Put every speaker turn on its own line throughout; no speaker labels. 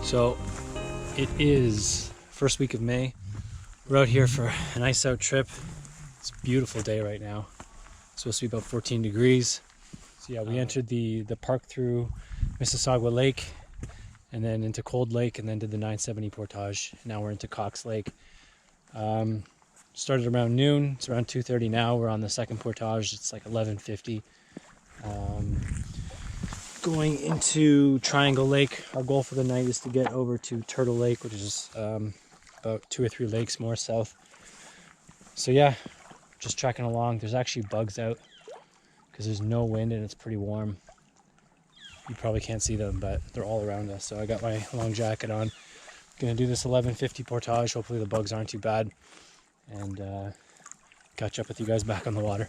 So it is first week of May. We're out here for an ice out trip. It's a beautiful day right now. It's supposed to be about 14 degrees. So yeah, we entered the park through Mississauga Lake and then into Cold Lake and then did the 970 portage. Now we're into Cox Lake. Started around noon. It's around 2:30 now. We're on the second portage. It's like 11:50. Going into Triangle Lake. Our goal for the night is to get over to Turtle Lake, which is about 2 or 3 lakes more south. So yeah, just trekking along. There's actually bugs out because there's no wind and it's pretty warm. You probably can't see them, but they're all around us. So I got my long jacket on. Gonna do this 11:50 portage. Hopefully the bugs aren't too bad, and catch up with you guys back on the water.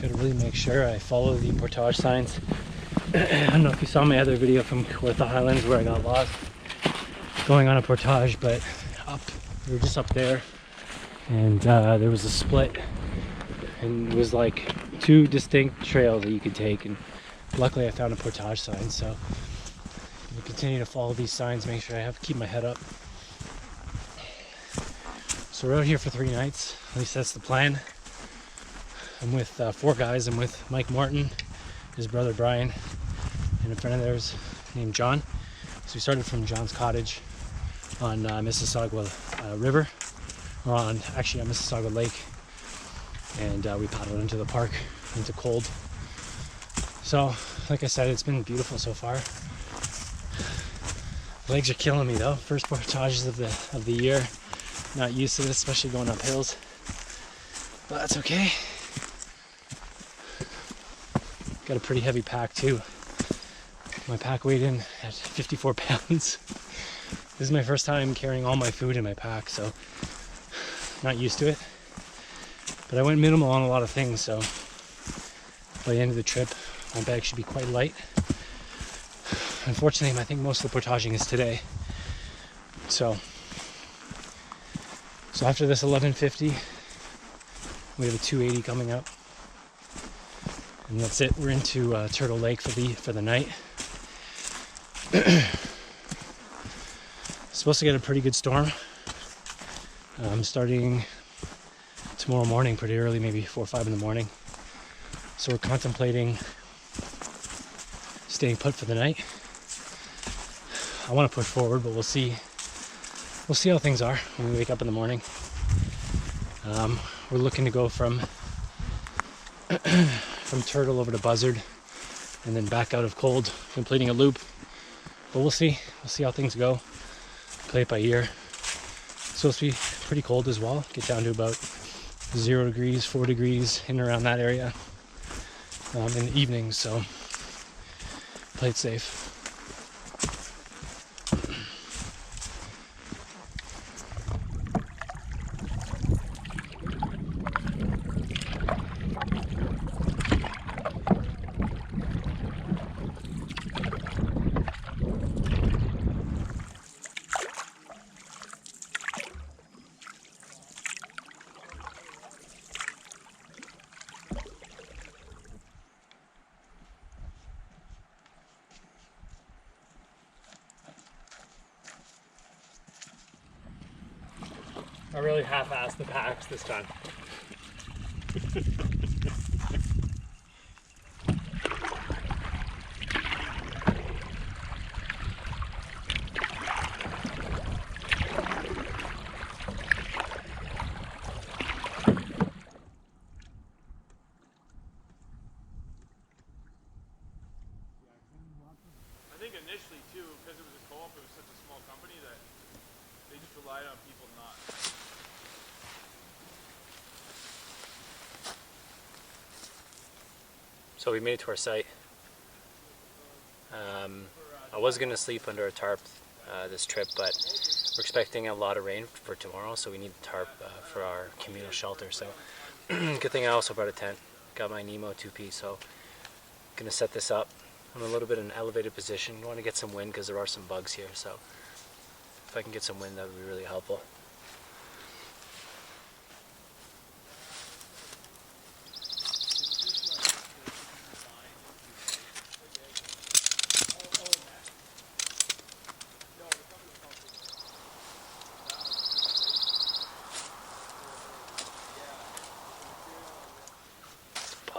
Gotta really make sure I follow the portage signs. I don't know if you saw my other video from Kawartha Highlands where I got lost going on a portage, but we were just up there, and there was a split, and it was like 2 distinct trails that you could take, and luckily I found a portage sign. So we continue to follow these signs, make sure I keep my head up. So we're out here for 3 nights, at least that's the plan. I'm with 4 guys. I'm with Mike Martin, his brother Brian, and a friend of theirs named John. So we started from John's cottage on Mississauga River, or on Mississauga Lake, and we paddled into the park, into Cold. So, like I said, it's been beautiful so far. Legs are killing me though. First portages of the year. Not used to this, especially going up hills, but that's okay. Got a pretty heavy pack too. My pack weighed in at 54 pounds. This is my first time carrying all my food in my pack, so not used to it. But I went minimal on a lot of things, so by the end of the trip, my bag should be quite light. Unfortunately, I think most of the portaging is today. So after this 11:50, we have a 280 coming up. And that's it. We're into Turtle Lake for the night. Supposed to get a pretty good storm. Starting tomorrow morning pretty early, maybe 4 or 5 in the morning. So we're contemplating staying put for the night. I want to push forward, but we'll see. We'll see how things are when we wake up in the morning. We're looking to go from Turtle over to Buzzard and then back out of Cold, completing a loop. But we'll see. We'll see how things go. Play it by ear. It's supposed to be pretty cold as well. Get down to about 0 degrees, 4 degrees, in and around that area in the evenings. So play it safe. I really half-assed the packs this time.
I think initially too, because it was a co-op, it was such a small company that they just relied on people not.
So we made it to our site. I was going to sleep under a tarp this trip, but we're expecting a lot of rain for tomorrow, so we need the tarp for our communal shelter. So good thing I also brought a tent. Got my Nemo 2-piece, so going to set this up. I'm a little bit in an elevated position. I want to get some wind because there are some bugs here, so if I can get some wind, that would be really helpful.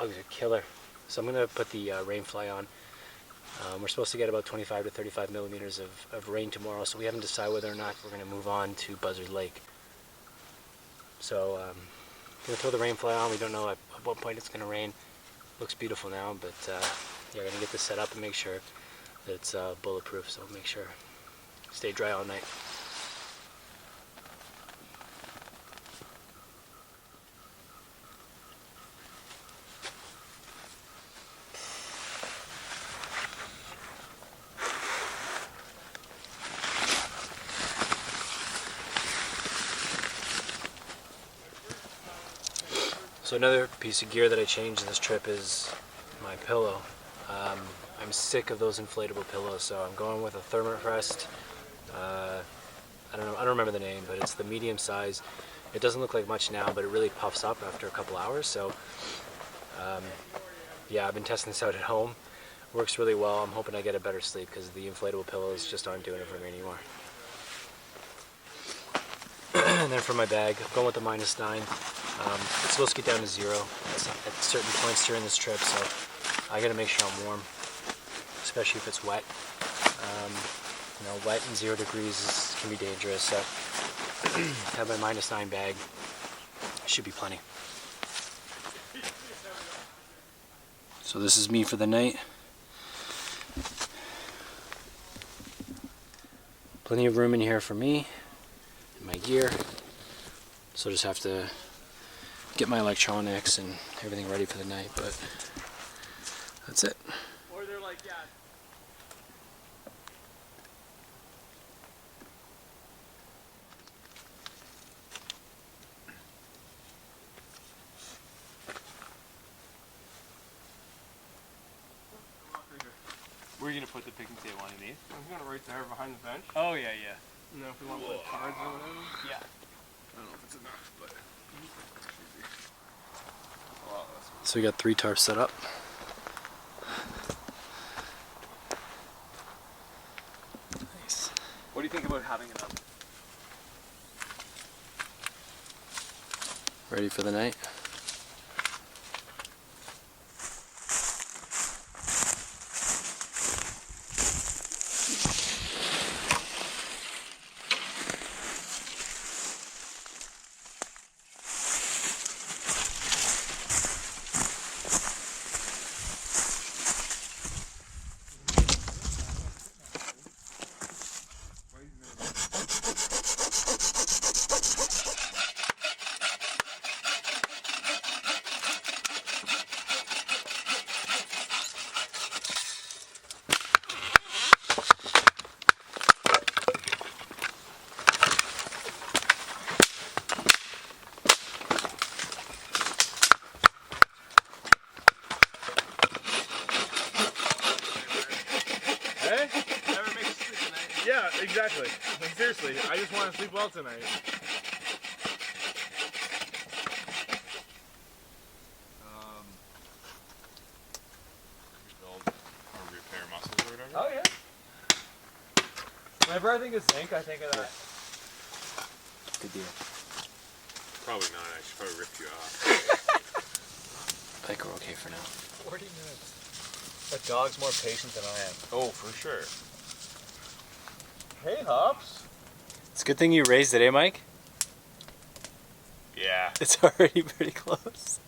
bugs are killer. So I'm gonna put the rainfly on. We're supposed to get about 25 to 35 millimeters of rain tomorrow, so we haven't decided whether or not we're gonna move on to Buzzard Lake. So gonna throw the rainfly on. We don't know at what point it's gonna rain. Looks beautiful now, but yeah, we're gonna get this set up and make sure that it's bulletproof. So make sure stay dry all night. So another piece of gear that I changed in this trip is my pillow. I'm sick of those inflatable pillows, so I'm going with a Thermarest. I don't remember the name, but it's the medium size. It doesn't look like much now, but it really puffs up after a couple hours. So yeah, I've been testing this out at home. Works really well. I'm hoping I get a better sleep because the inflatable pillows just aren't doing it for me anymore. And then for my bag, I'm going with the -9. It's supposed to get down to 0 at certain points during this trip, so I gotta make sure I'm warm, especially if it's wet. You know, wet and 0 degrees can be dangerous, so have my -9 bag. Should be plenty. So this is me for the night. Plenty of room in here for me and my gear. So just have to get my electronics and everything ready for the night, but that's it.
Or they're like, yeah. Where are you gonna put the picnic table underneath?
I'm gonna right there behind the bench.
Oh yeah, yeah.
You know, if we want to put cards or whatever.
Yeah.
I don't know if it's enough, but wow, that's
So we got 3 tarps set up. Nice.
What do you think about having it up?
Ready for the night?
yeah, exactly. Like, seriously, I just want to sleep well tonight.
Build or repair muscles or whatever.
Oh yeah. Whenever I think of zinc, I think of that.
Good deal.
Probably not. I should probably rip you off.
I think we're okay for now.
40 minutes. That dog's more patient than I am.
Oh, for sure.
Hey, Hops.
It's a good thing you raised it, eh, Mike?
Yeah.
It's already pretty close.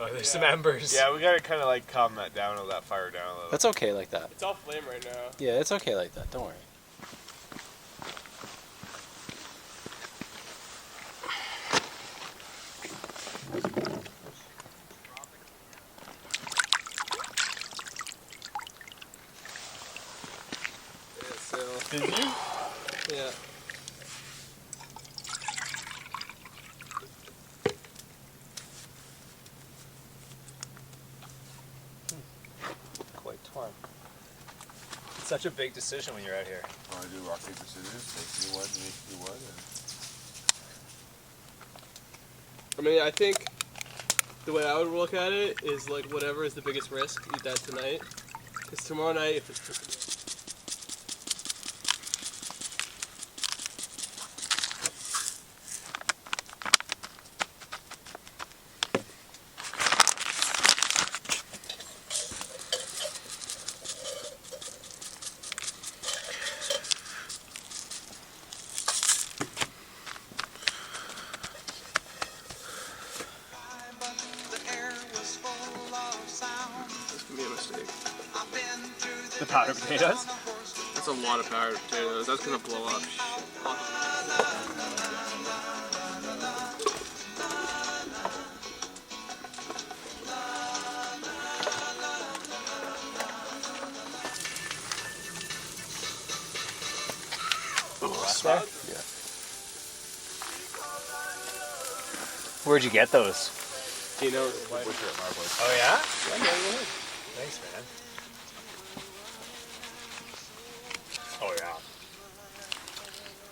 Oh, there's some embers.
Yeah, we gotta kind of like calm that down, or that fire down a little.
That's okay like that.
It's off flame right now.
Yeah, it's okay like that. Don't worry.
Did you? Yeah.
Quite torn. It's such a big decision when you're out here.
Want to do rock paper scissors? Take you one, make you one.
I mean, I think the way I would look at it is like whatever is the biggest risk, eat that tonight. Because tomorrow night, if it's
The powdered potatoes?
That's a lot of powdered potatoes. That's gonna blow up.
There?
Yeah.
Where'd you get those?
You know,
Oh yeah? Thanks, man. Oh yeah.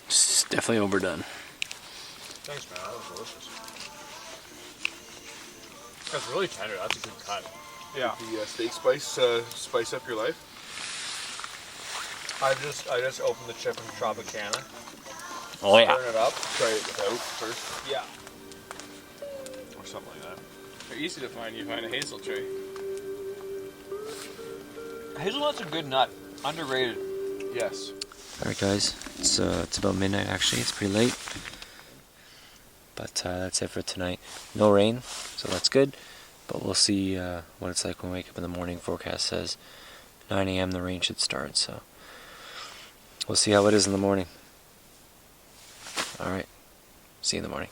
It's definitely overdone.
Thanks, man. That was delicious. That's really tender. That's a good cut. Yeah.
The steak spice up your life?
I just opened the chip from Tropicana.
Oh yeah.
Turn it up.
Try it without first,
Yeah.
or something like that.
they're easy to find. You find a hazel tree.
Hazelnut's a good nut. Underrated.
Yes.
Alright guys, it's about midnight actually, it's pretty late. But that's it for tonight. No rain, so that's good. But we'll see what it's like when we wake up in the morning. Forecast says 9 a.m. the rain should start, so we'll see how it is in the morning. Alright, see you in the morning.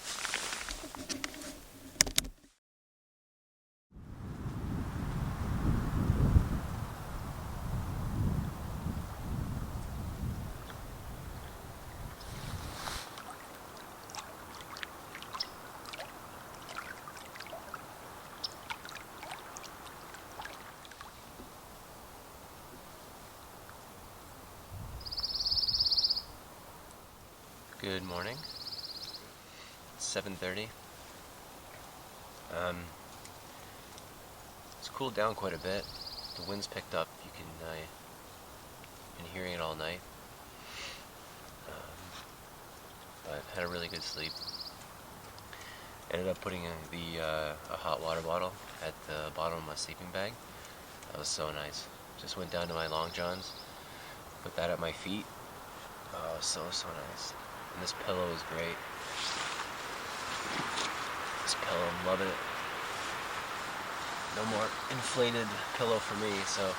Good morning. It's 7:30. It's cooled down quite a bit. The wind's picked up. You can been hearing it all night. But had a really good sleep. Ended up putting a hot water bottle at the bottom of my sleeping bag. That was so nice. Just went down to my long johns, put that at my feet. Oh, so nice. And this pillow is great. This pillow, I'm loving it. No more inflated pillow for me, so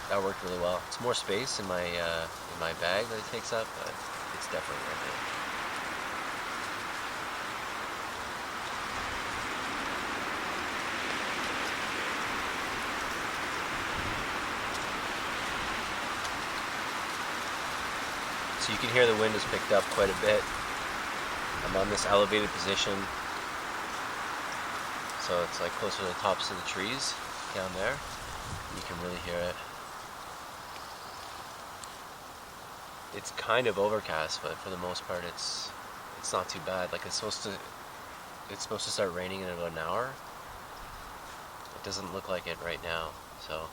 that worked really well. It's more space in my bag that it takes up, but it's definitely worth it. So you can hear the wind has picked up quite a bit. I'm on this elevated position, so it's like closer to the tops of the trees down there. You can really hear it. It's kind of overcast, but for the most part it's not too bad. Like it's supposed to start raining in about an hour. It doesn't look like it right now, so.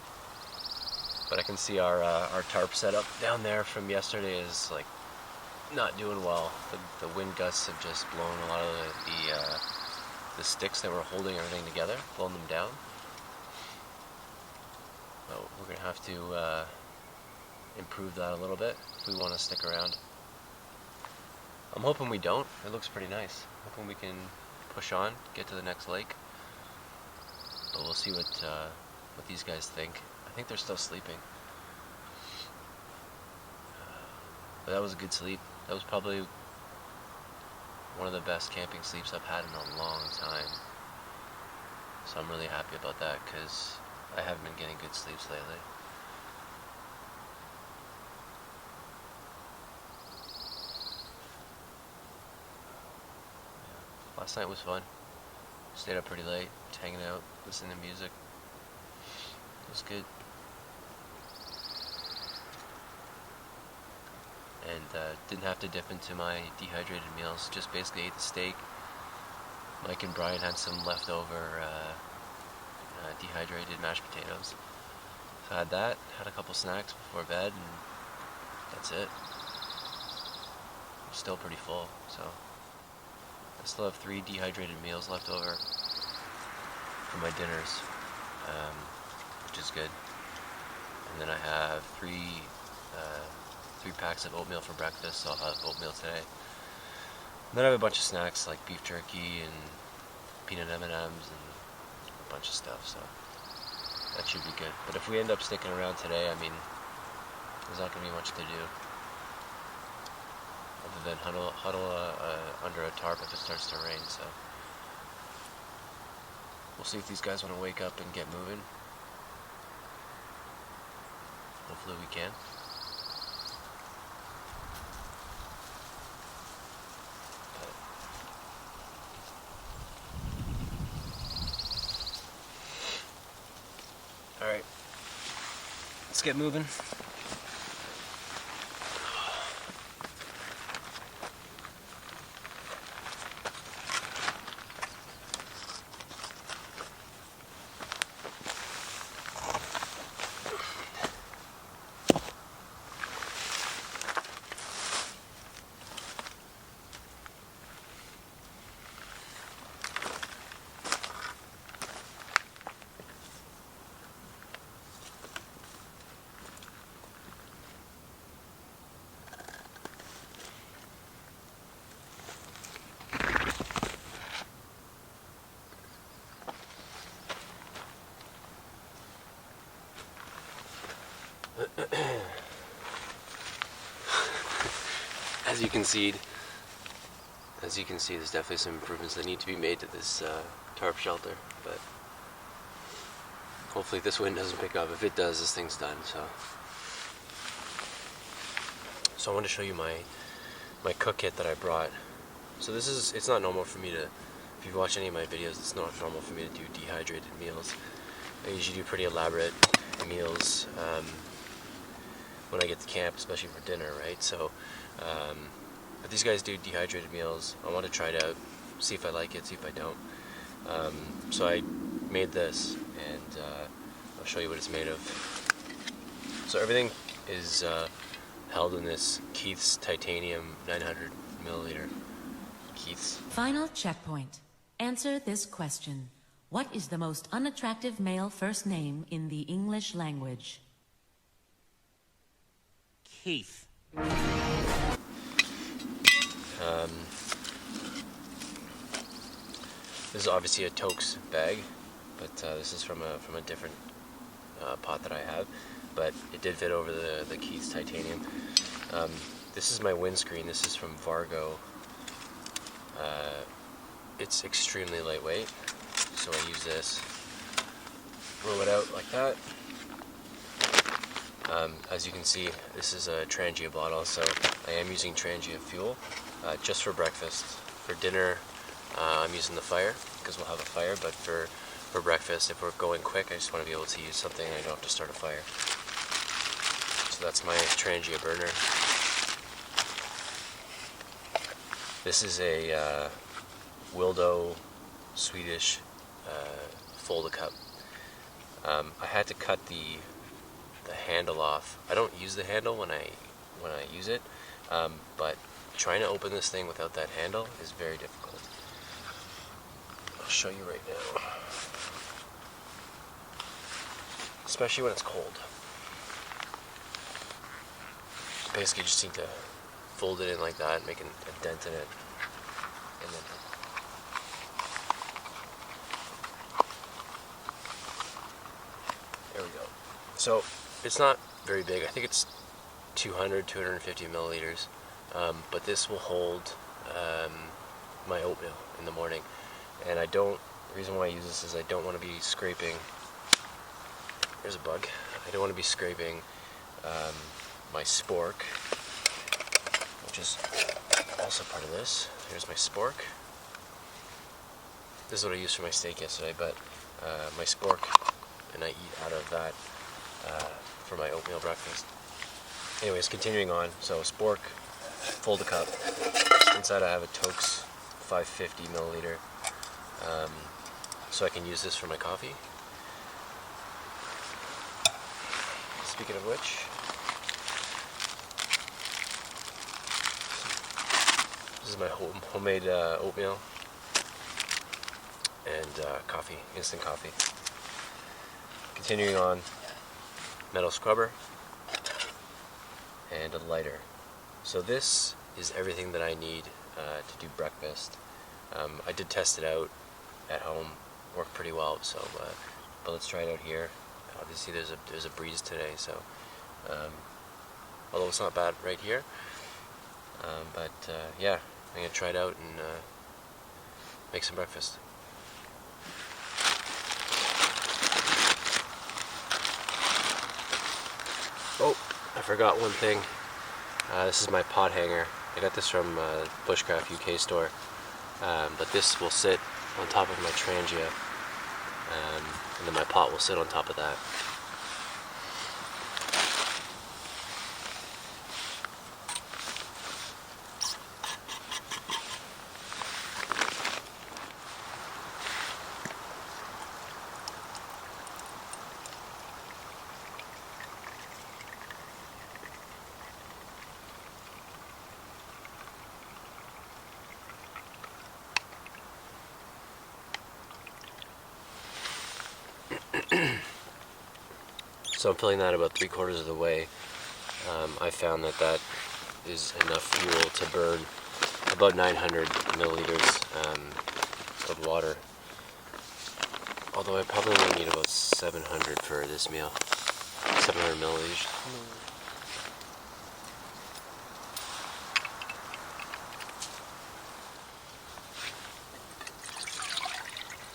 But I can see our tarp setup down there from yesterday is like not doing well. The wind gusts have just blown a lot of the sticks that were holding everything together, blown them down. So we're gonna have to improve that a little bit if we want to stick around. I'm hoping we don't. It looks pretty nice. Hoping we can push on, get to the next lake. But we'll see what these guys think. I think they're still sleeping. But that was a good sleep. That was probably one of the best camping sleeps I've had in a long time. So I'm really happy about that because I haven't been getting good sleeps lately. Yeah. Last night was fun. Stayed up pretty late, just hanging out, listening to music. It was good. And didn't have to dip into my dehydrated meals, just basically ate the steak. Mike and Brian had some leftover dehydrated mashed potatoes. So I had that, had a couple snacks before bed, and that's it. I'm still pretty full, so I still have 3 dehydrated meals left over for my dinners, which is good. And then I have 3 packs of oatmeal for breakfast, so I'll have oatmeal today. And then I have a bunch of snacks like beef jerky and peanut M&Ms and a bunch of stuff, so
that should be good. But if we end up sticking around today, I mean, there's not going to be much to do other than huddle under a tarp if it starts to rain. So we'll see if these guys want to wake up and get moving. Hopefully we can. Alright, let's get moving. As you can see, there's definitely some improvements that need to be made to this tarp shelter, but hopefully this wind doesn't pick up. If it does, this thing's done. So I want to show you my cook kit that I brought. So it's not normal for me to, if you've watched any of my videos, it's not normal for me to do dehydrated meals. I usually do pretty elaborate meals when I get to camp, especially for dinner, right? So but these guys do dehydrated meals. I want to try it out, see if I like it, see if I don't. So I made this, and I'll show you what it's made of. So everything is held in this Keith's titanium 900 milliliter. Keith's.
Final checkpoint. Answer this question. What is the most unattractive male first name in the English language?
Keith.
This is obviously a Toaks bag, but this is from a different pot that I have, but it did fit over the Keith's titanium. This is my windscreen. This is from Vargo. It's extremely lightweight, so I use this, roll it out like that. As you can see, this is a Trangia bottle, so I am using Trangia fuel just for breakfast. For dinner, I'm using the fire, because we'll have a fire, but for breakfast, if we're going quick, I just want to be able to use something and I don't have to start a fire. So that's my Trangia burner. This is a Wildo Swedish fold-a-cup. I had to cut the handle off. I don't use the handle when I use it, but trying to open this thing without that handle is very difficult. I'll show you right now. Especially when it's cold. Basically, you just need to fold it in like that, make a dent in it, and then there we go. So it's not very big. I think it's 250 milliliters, but this will hold my oatmeal in the morning. And the reason why I use this is I don't want to be scraping, there's a bug, I don't want to be scraping my spork, which is also part of this. Here's my spork. This is what I used for my steak yesterday, but my spork, and I eat out of that for my oatmeal breakfast. Anyways, continuing on, so spork, fold a cup. Inside I have a Toaks 550 milliliter, so I can use this for my coffee. Speaking of which, this is my homemade oatmeal and coffee, instant coffee. Continuing on, metal scrubber and a lighter. So this is everything that I need to do breakfast. I did test it out at home, worked pretty well. So, but let's try it out here. obviously there's a breeze today, so although it's not bad right here, but yeah, I'm gonna try it out and make some breakfast. Oh, I forgot one thing. This is my pot hanger. I got this from Bushcraft UK store, but this will sit on top of my Trangia, and then my pot will sit on top of that. So I'm filling that about 3/4 of the way. I found that is enough fuel to burn about 900 milliliters of water. Although I probably only need about 700 for this meal. 700 milliliters.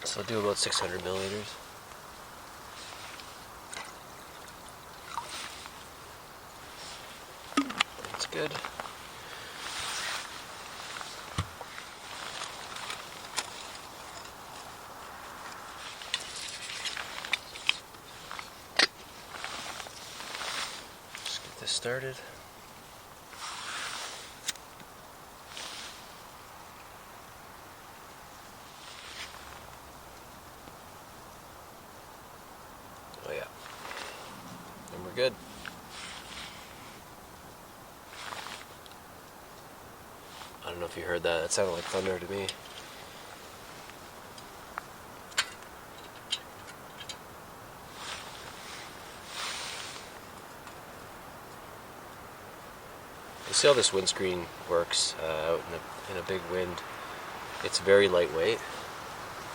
So I'll do about 600 milliliters. That's good. Just get this started. Oh yeah. And we're good. I don't know if you heard that. That sounded like thunder to me. You see how this windscreen works out in a big wind. It's very lightweight,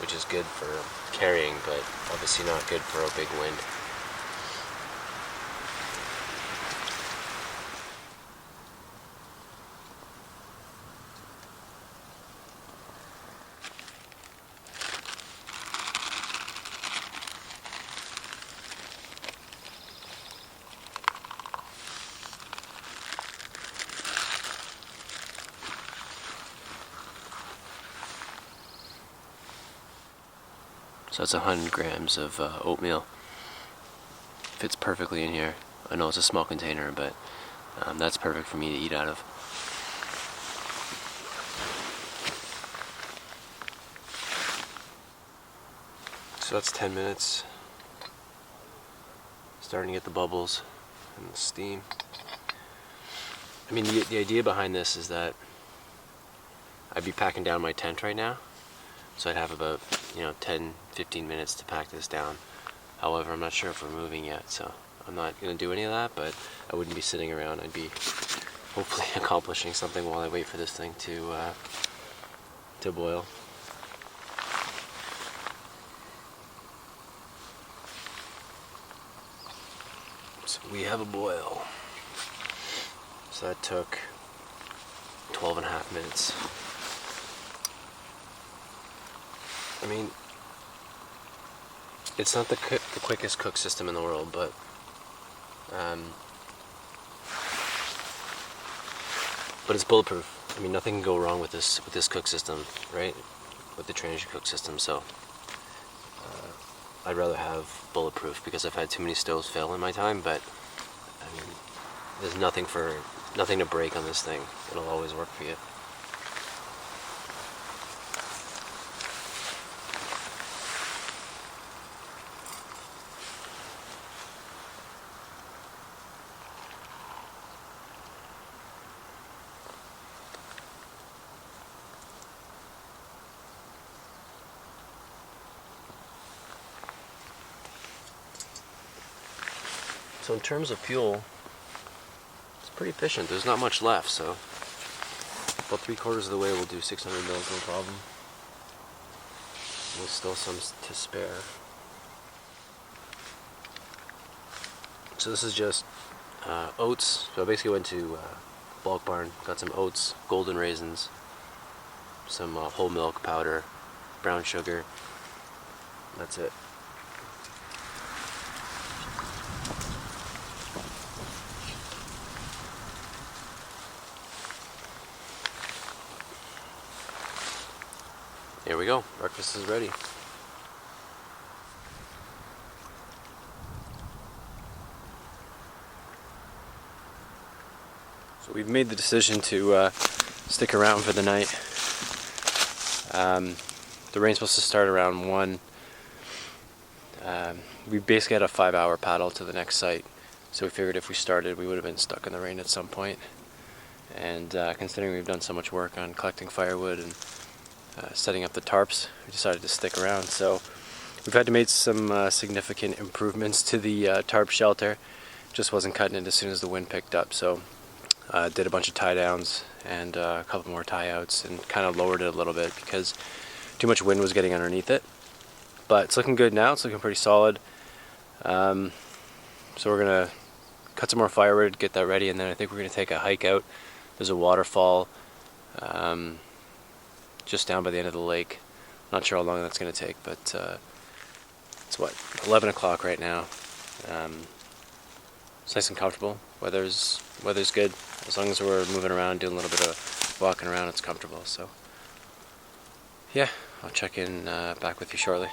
which is good for carrying, but obviously not good for a big wind. So that's 100 grams of oatmeal. Fits perfectly in here. I know it's a small container, but that's perfect for me to eat out of. So that's 10 minutes. Starting to get the bubbles and the steam. I mean, the idea behind this is that I'd be packing down my tent right now. So I'd have about, 10, 15 minutes to pack this down. However, I'm not sure if we're moving yet, so I'm not going to do any of that, but I wouldn't be sitting around. I'd be hopefully accomplishing something while I wait for this thing to boil. So we have a boil. So that took 12 and a half minutes. I mean, it's not the quickest cook system in the world, but it's bulletproof. I mean, nothing can go wrong with this cook system, right? With the Trangia cook system. So I'd rather have bulletproof because I've had too many stoves fail in my time. But I mean, there's nothing to break on this thing. It'll always work for you. So in terms of fuel, it's pretty efficient. There's not much left, so about 3/4 of the way we'll do 600 mils, no problem. There's still some to spare. So this is just oats. So I basically went to Bulk Barn, got some oats, golden raisins, some whole milk powder, brown sugar. That's it. Here we go. Breakfast is ready. So we've made the decision to stick around for the night. The rain's supposed to start around 1. We basically had a 5-hour paddle to the next site, so we figured if we started we would have been stuck in the rain at some point. And considering we've done so much work on collecting firewood and setting up the tarps, we decided to stick around. So we've had to make some significant improvements to the tarp shelter. It just wasn't cutting it as soon as the wind picked up, so did a bunch of tie downs and a couple more tie outs and kind of lowered it a little bit because too much wind was getting underneath it. But it's looking good now. It's looking pretty solid. So we're gonna cut some more firewood, get that ready, and then I think we're gonna take a hike out. There's a waterfall just down by the end of the lake. Not sure how long that's gonna take, but it's what, 11 o'clock right now. It's nice and comfortable. Weather's good. As long as we're moving around, doing a little bit of walking around, it's comfortable. So yeah, I'll check in back with you shortly.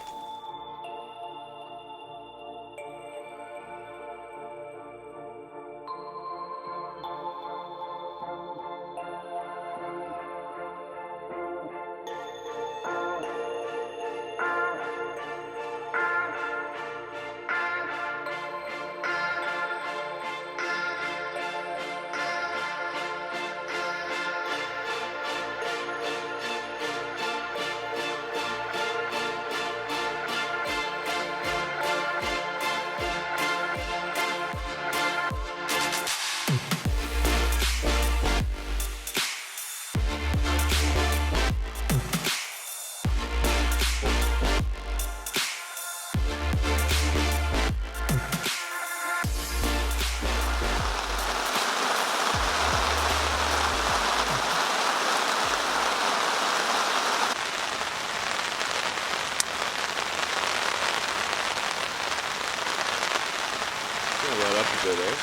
Right up a bit, eh?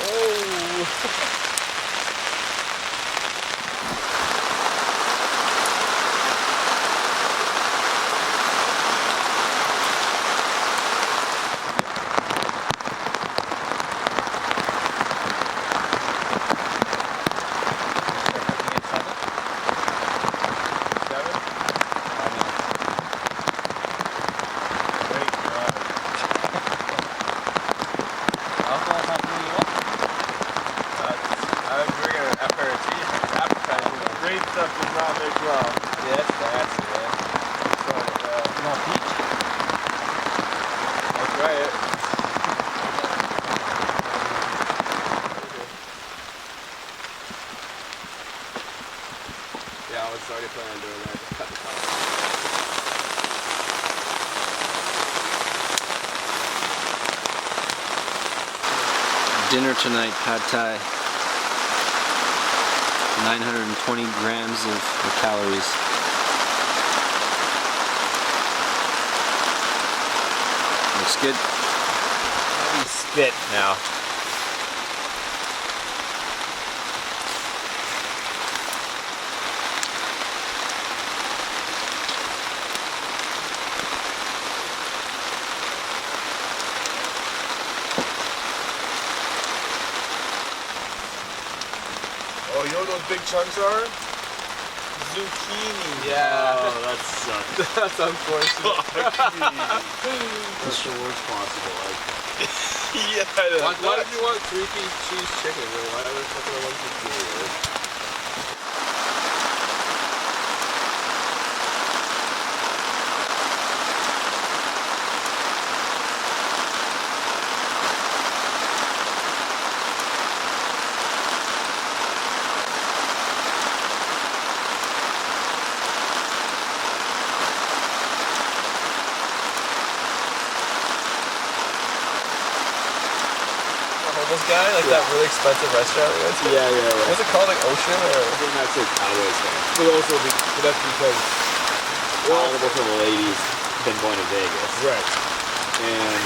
Oh!
Great stuff does not make well.
Yeah, that's nasty, man. I'll try it. Yeah, I was already planning on doing that. Just cut the top.
Dinner tonight, pad thai. 920 grams of calories. Looks good.
Let me spit now.
Oh, you know what those big chunks are? Zucchini.
Yeah.
Oh, that sucks.
That's unfortunate.
That's the worst possible.
Yeah, why did you want 3-piece cheese chicken? Why the fuck would I want zucchini?
guy, like that really expensive restaurant we went to?
Yeah.
What's it called, like Ocean
I
or?
think that's like Cowboys thing. But that's because all of the ladies been going to Vegas.
Right.
And,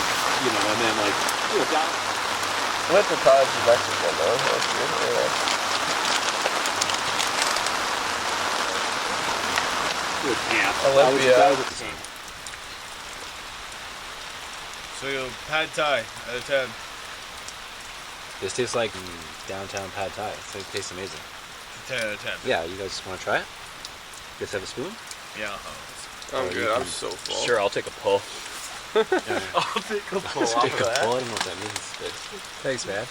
and then like, down.
I went to college in Mexico, though. That's good. Yeah.
To a camp.
Olympia.
That was at the camp.
So pad thai out of 10.
This tastes like downtown pad thai. It tastes amazing.
10 out of 10.
Yeah, you guys want to try it? You guys have a spoon?
Yeah.
I'm
you
good. I'm
can-
so full.
Sure, I'll take a pull.
I'll take a pull off
Take
of
a
that.
pull. I don't know what that means, but thanks, man.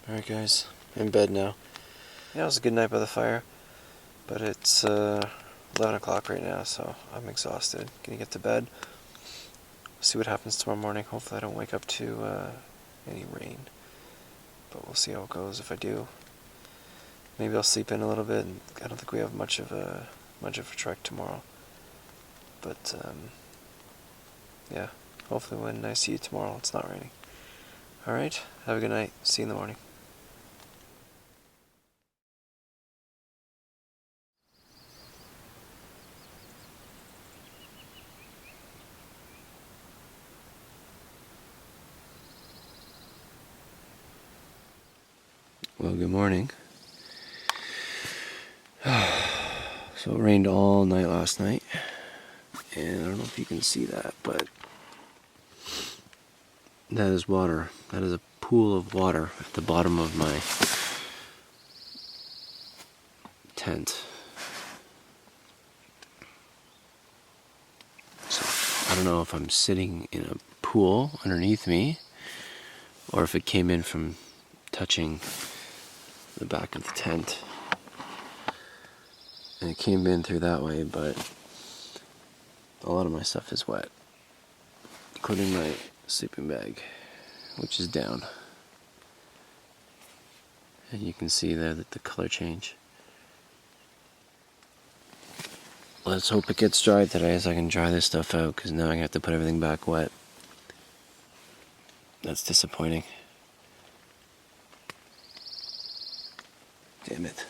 Alright guys, I'm in bed now. Yeah, it was a good night by the fire, but it's 11 o'clock right now, so I'm exhausted. Gonna get to bed, see what happens tomorrow morning. Hopefully I don't wake up to any rain, but we'll see how it goes. If I do, maybe I'll sleep in a little bit, and I don't think we have much of a trek tomorrow. But yeah, hopefully when I see you tomorrow it's not raining. Alright, have a good night. See you in the morning. Well, good morning. So it rained all night last night, and I don't know if you can see that, but that is water. That is a pool of water at the bottom of my tent. So I don't know if I'm sitting in a pool underneath me, or if it came in from touching the back of the tent. And it came in through that way, but a lot of my stuff is wet, including my sleeping bag, which is down. And you can see there that the color change. Let's hope it gets dry today so I can dry this stuff out, because now I have to put everything back wet. That's disappointing. Damn it.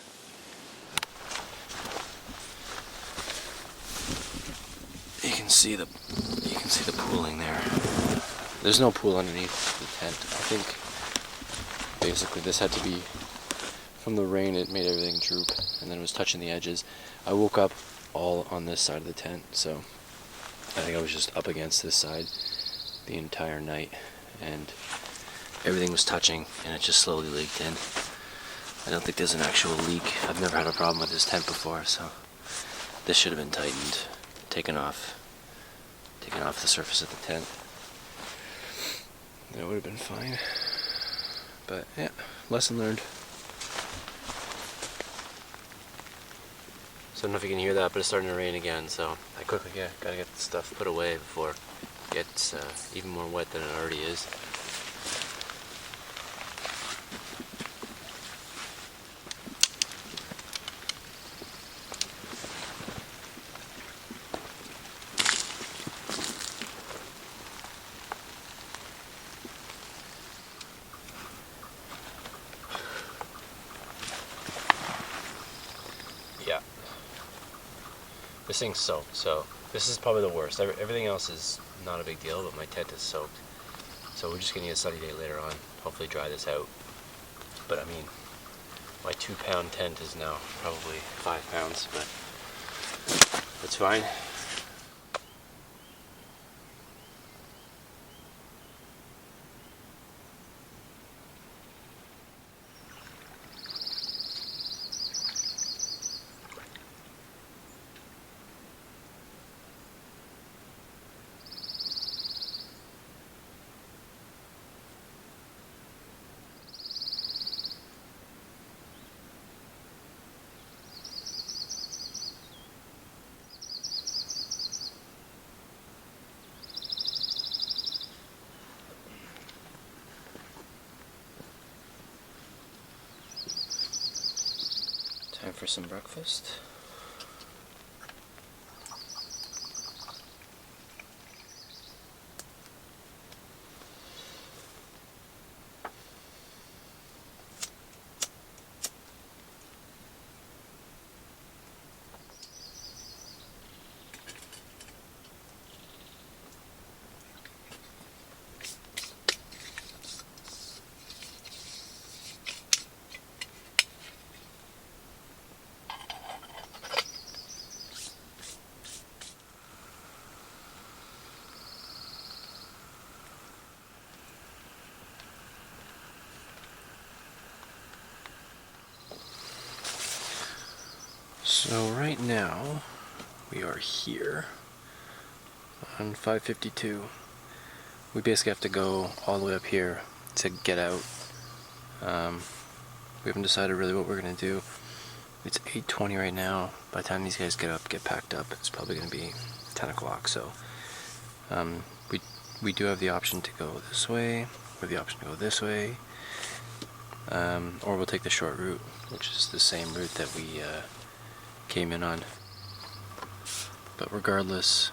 You can see the pooling there. There's no pool underneath the tent. I think basically this had to be from the rain. It made everything droop, and then it was touching the edges. I woke up all on this side of the tent, so I think I was just up against this side the entire night, and everything was touching, and it just slowly leaked in. I don't think there's an actual leak. I've never had a problem with this tent before, so this should have been tightened, taken off the surface of the tent. That would have been fine. But yeah, lesson learned. So I don't know if you can hear that, but it's starting to rain again, so I quickly gotta get the stuff put away before it gets even more wet than it already is. Yeah. This thing's soaked, so this is probably the worst. Everything else is not a big deal, but my tent is soaked. So we're just gonna get a sunny day later on. Hopefully dry this out. But I mean, my 2-pound tent is now probably 5 pounds, but that's fine. for some breakfast. So right now we are here on 552. We basically have to go all the way up here to get out. We haven't decided really what we're gonna do. It's 8:20 right now. By the time these guys get up, get packed up, it's probably gonna be 10 o'clock. So we do have the option to go this way, or the option to go this way, or we'll take the short route, which is the same route that we came in on. But regardless,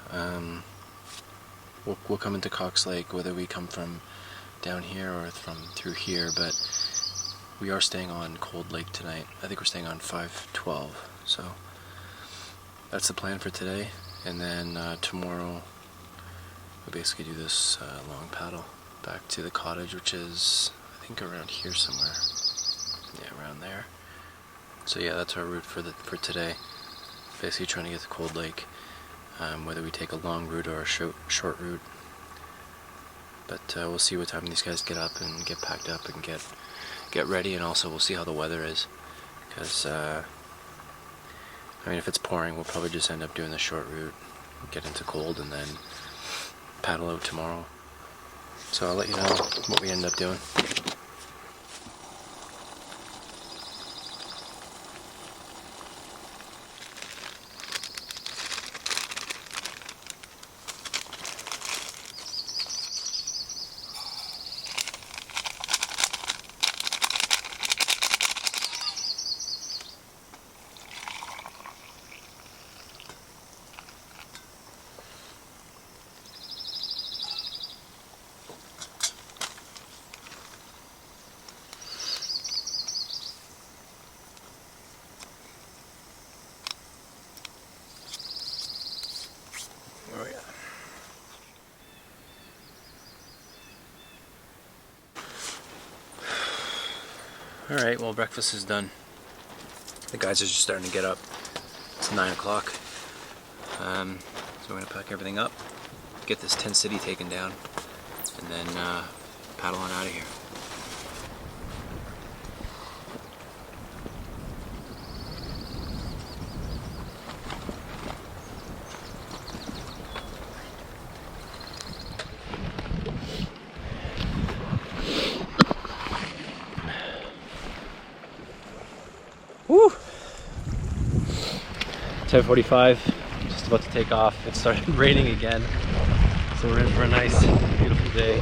we'll come into Cox Lake, whether we come from down here or from through here. But we are staying on Cold Lake tonight. I think we're staying on 512. So that's the plan for today. And then tomorrow we basically do this long paddle back to the cottage, which is I think around here somewhere. Yeah, around there. So yeah, that's our route for today. Basically trying to get to Cold Lake, whether we take a long route or a short route. But we'll see what time these guys get up and get packed up and get ready, and also we'll see how the weather is. Because I mean, if it's pouring, we'll probably just end up doing the short route, get into cold, and then paddle out tomorrow. So I'll let you know what we end up doing. Oh yeah. Alright, well, breakfast is done. The guys are just starting to get up. It's 9 o'clock. So we're going to pack everything up, get this tent city taken down, and then paddle on out of here.
Woo! 10:45, just about to take off. It started raining again, so we're in for a nice, beautiful day.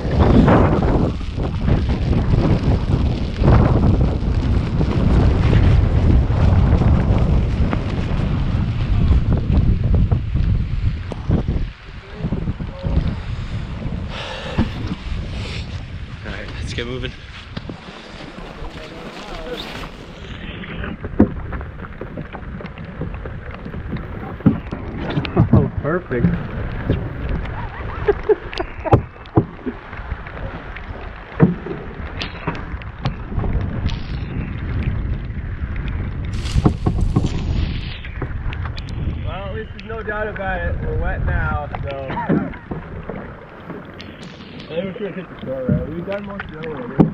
All right, let's get moving. Perfect.
Well, at least there's no doubt about it. We're wet now, so. I think we should hit the shore route. We've done most of the other one.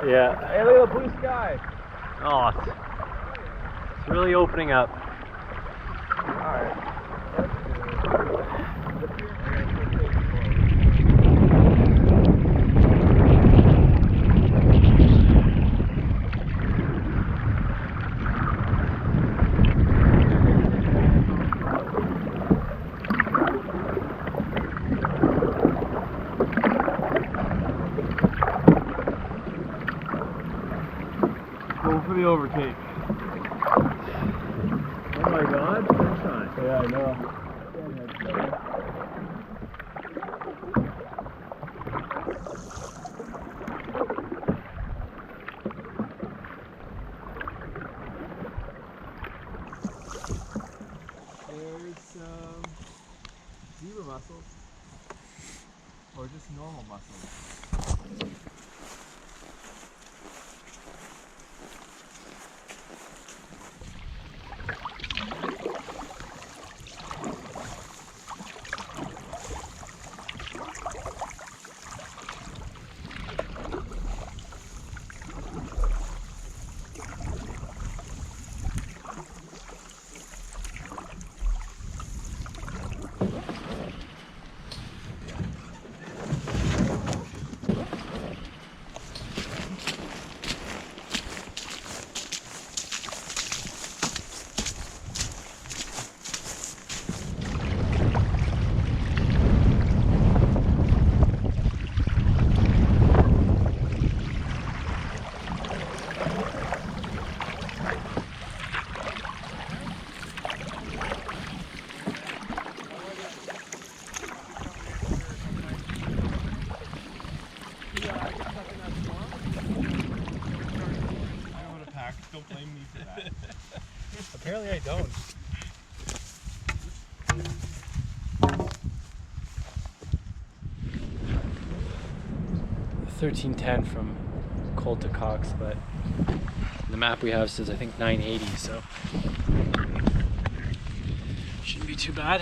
Yeah.
Hey, look at the blue sky.
Oh, it's really opening up.
Alright.
more cake. Oh my god, sunshine.
Yeah, I know.
There's some zebra mussels. Or just normal mussels. Don't blame me for that.
Apparently I don't. $13.10 from Cold to Cox, but the map we have says I think 980, so shouldn't be too bad.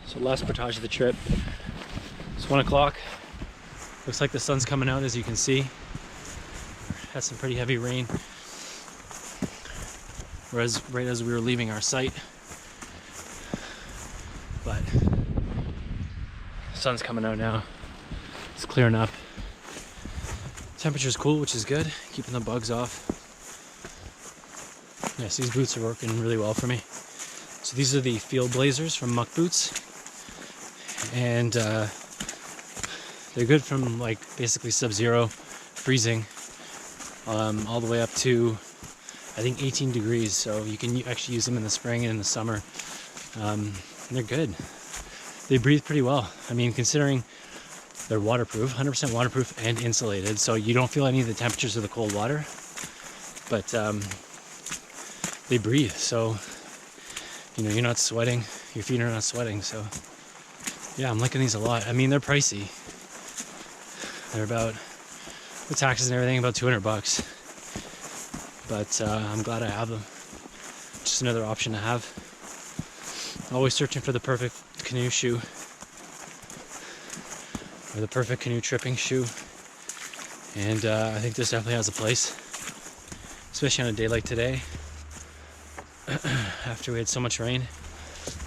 So last portage of the trip. It's 1 o'clock. Looks like the sun's coming out, as you can see. Had some pretty heavy rain. Whereas right as we were leaving our site. But the sun's coming out now. It's clearing up. Temperature's cool, which is good. Keeping the bugs off. Yes, these boots are working really well for me. So these are the Field Blazers from Muck Boots. And they're good from like basically sub-zero, freezing, all the way up to I think 18 degrees. So you can actually use them in the spring and in the summer. And they're good. They breathe pretty well. I mean, considering they're waterproof, 100% waterproof and insulated, so you don't feel any of the temperatures of the cold water. But they breathe, so you know you're not sweating. Your feet are not sweating. So yeah, I'm liking these a lot. I mean, they're pricey. They're about, with taxes and everything, about $200. But I'm glad I have them. Just another option to have. Always searching for the perfect canoe shoe. Or the perfect canoe tripping shoe. And I think this definitely has a place. Especially on a day like today. After we had so much rain.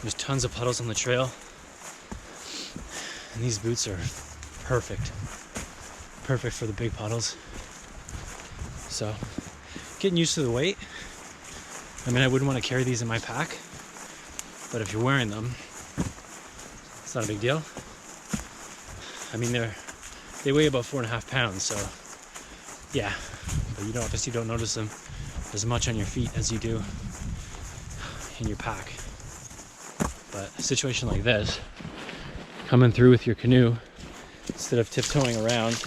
There's tons of puddles on the trail. And these boots are perfect. Perfect for the big puddles. So, getting used to the weight. I mean, I wouldn't want to carry these in my pack. But if you're wearing them, it's not a big deal. I mean, they weigh about 4.5 pounds, so yeah. But you obviously don't notice them as much on your feet as you do in your pack. But a situation like this, coming through with your canoe, instead of tiptoeing around,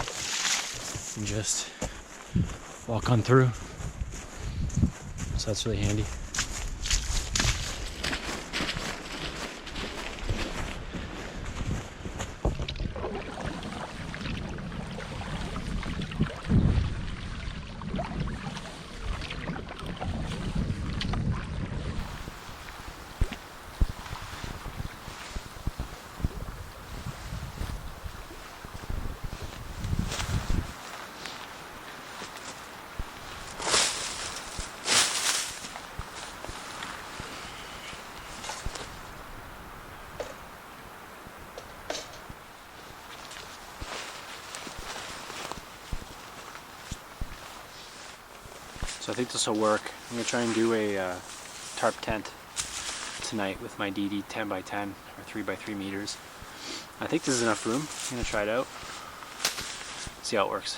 and just walk on through. So that's really handy. So I think this will work. I'm going to try and do a tarp tent tonight with my DD 10x10 or 3x3 meters. I think this is enough room. I'm going to try it out. See how it works.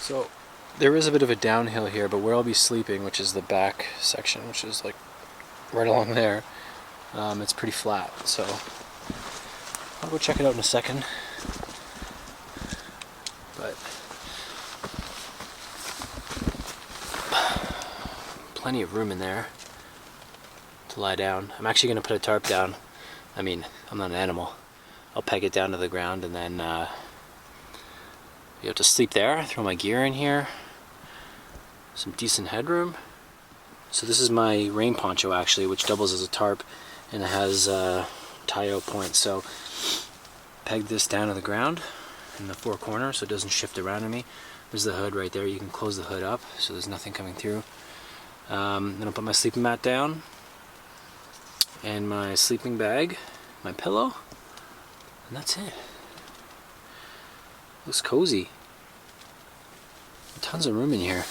So there is a bit of a downhill here, but where I'll be sleeping, which is the back section, which is like right along there, it's pretty flat. So I'll go check it out in a second. But plenty of room in there to lie down. I'm actually going to put a tarp down. I mean, I'm not an animal. I'll peg it down to the ground and then be able to sleep there, throw my gear in here. Some decent headroom. So this is my rain poncho actually, which doubles as a tarp, and it has tie-out points. So peg this down to the ground in the four corners so it doesn't shift around on me. There's the hood right there. You can close the hood up so there's nothing coming through. Then I'll put my sleeping mat down and my sleeping bag, my pillow, and that's it. Looks cozy. Tons of room in here.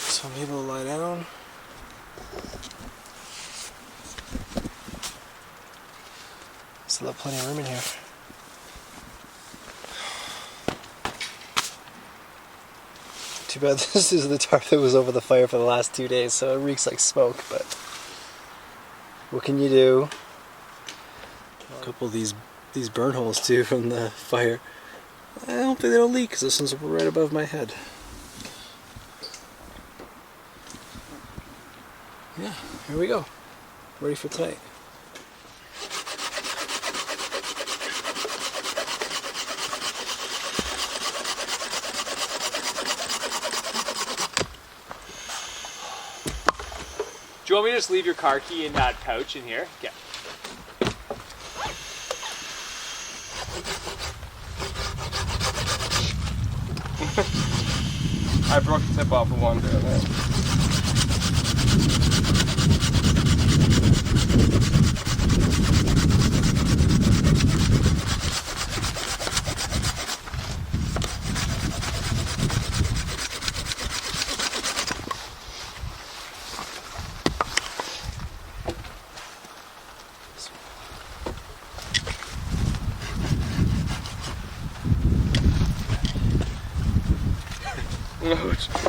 So I'm able to lie down. Still have plenty of room in here. Too bad this is the tarp that was over the fire for the last 2 days, so it reeks like smoke, but what can you do? A couple of these burn holes too from the fire. Hopefully they don't leak because this one's right above my head. Yeah, here we go. Ready for tonight.
Do you want me to just leave your car key in that pouch in here? Yeah.
I broke the tip off of one doing that.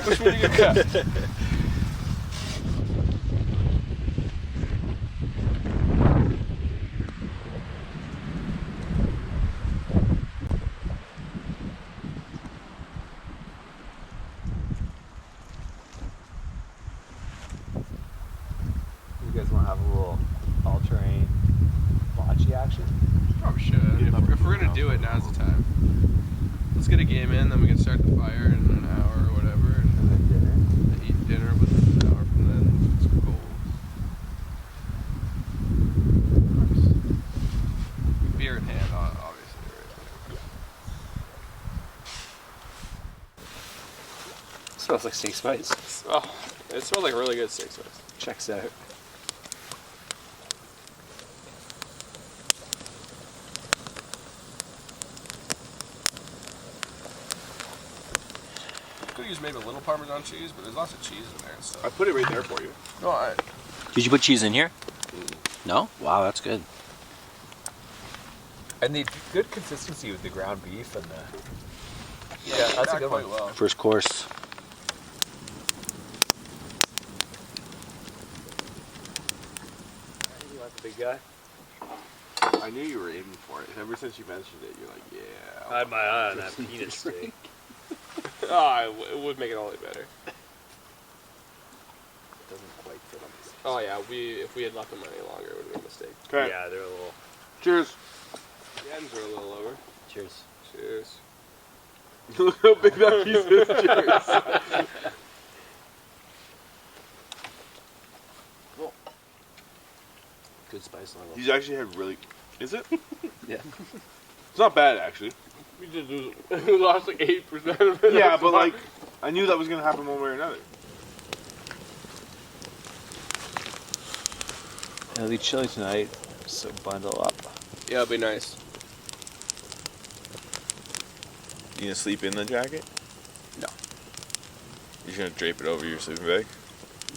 Which one do you get?
You guys want to have a little all-terrain bocce action?
Probably should. If we're gonna do it, now's the time. Let's get a game in, then we can start the fire in an hour or whatever, and
And then dinner?
eat dinner within an hour from then. It's cold. Nice. Beer in hand, obviously. Right?
Smells like steak spice.
Oh, it smells like really good steak spice.
Checks out.
Could use maybe a little Parmesan cheese, but there's lots of cheese in there and stuff.
I put it right there for you.
No,
Did you put cheese in here? No? Wow, that's good.
And the good consistency with the ground beef and the...
yeah,
that's a good
quite
one.
well.
First course.
You want the big guy?
I knew you were aiming for it. Ever since you mentioned it, you're like, yeah.
I had my eye on that peanut steak.
Oh, it would make it all the better.
It doesn't quite fit on this.
Oh yeah, if we had left them any longer, it would have been a mistake.
Okay.
Yeah, they're a little...
Cheers.
The ends are a little lower.
Cheers.
Cheers.
Look how big that piece is. Cheers.
Good spice level.
He's actually had really. Is it?
Yeah.
It's not bad actually.
We just we lost like 8% of it.
Yeah, but like, I knew that was gonna happen one way or another.
It'll be chilly tonight, so bundle up.
Yeah, it'll be nice.
You gonna sleep in the jacket?
No.
You're gonna drape it over your sleeping bag?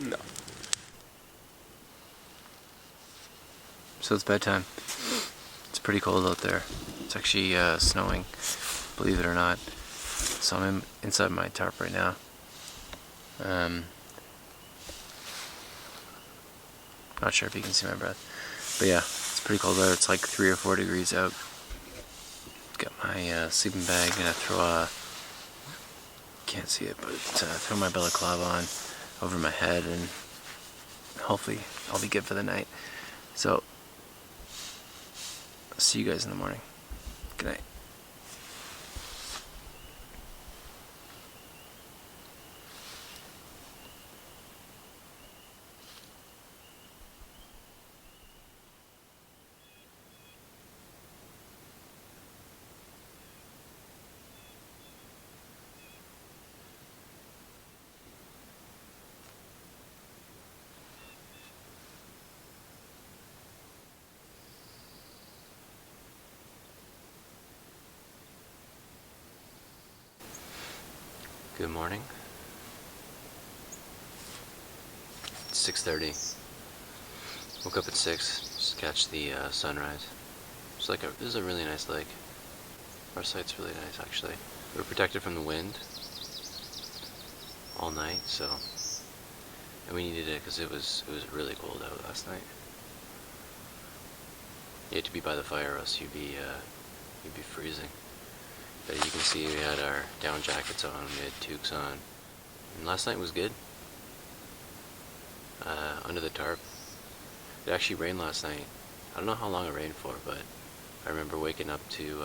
No.
So it's bedtime. It's pretty cold out there.
It's actually snowing, believe it or not. So I'm inside my tarp right now. Not sure if you can see my breath, but yeah, it's pretty cold out. It's like 3 or 4 degrees out. Got my sleeping bag. Gonna throw can't see it, but throw my balaclava on over my head, and hopefully I'll be good for the night. So, see you guys in the morning. Good night. Good morning. It's 6:30. Woke up at 6 just to catch the sunrise. It's like this is a really nice lake. Our site's really nice, actually. We're protected from the wind all night, so and we needed it because it was really cold out last night. You had to be by the fire, or else you'd be freezing. But you can see we had our down jackets on, we had toques on, and last night was good. Under the tarp. It actually rained last night. I don't know how long it rained for, but I remember waking up to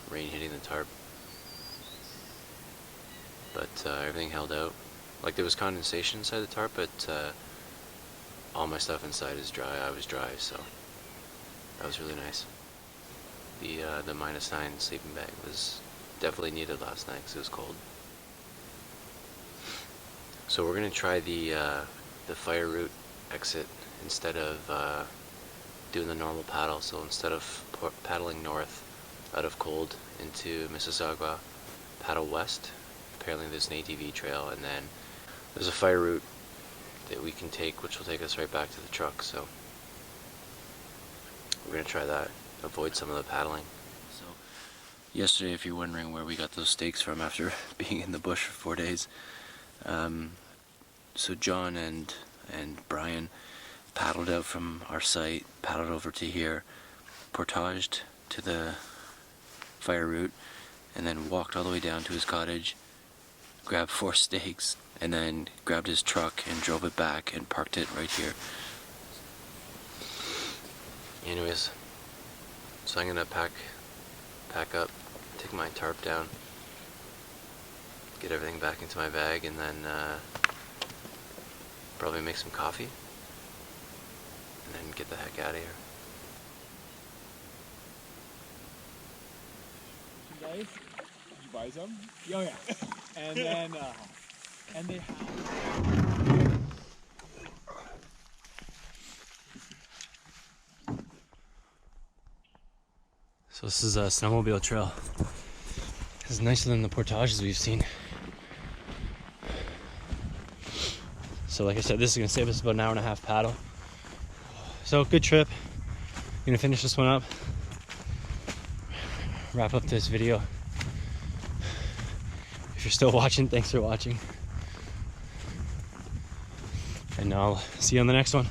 rain hitting the tarp. But everything held out. Like, there was condensation inside the tarp, but all my stuff inside is dry. I was dry, so that was really nice. The -9 sleeping bag was definitely needed last night because it was cold. So we're gonna try the fire route exit instead of doing the normal paddle. So instead of paddling north out of Cold into Mississauga, paddle west. Apparently there's an ATV trail, and then there's a fire route that we can take, which will take us right back to the truck. So we're gonna try that. Avoid some of the paddling. So yesterday, if you're wondering where we got those steaks from after being in the bush for 4 days, so John and Brian paddled out from our site, paddled over to here, portaged to the fire route, and then walked all the way down to his cottage, grabbed 4 steaks, and then grabbed his truck and drove it back and parked it right here. Anyways, so I'm gonna pack up, take my tarp down, get everything back into my bag, and then probably make some coffee, and then get the heck out of here.
Guys, did you buy some? Oh yeah. And then and they have.
So this is a snowmobile trail. It's nicer than the portages we've seen. So like I said, this is gonna save us about an hour and a half paddle. So good trip. I'm gonna finish this one up. Wrap up this video. If you're still watching, thanks for watching. And I'll see you on the next one.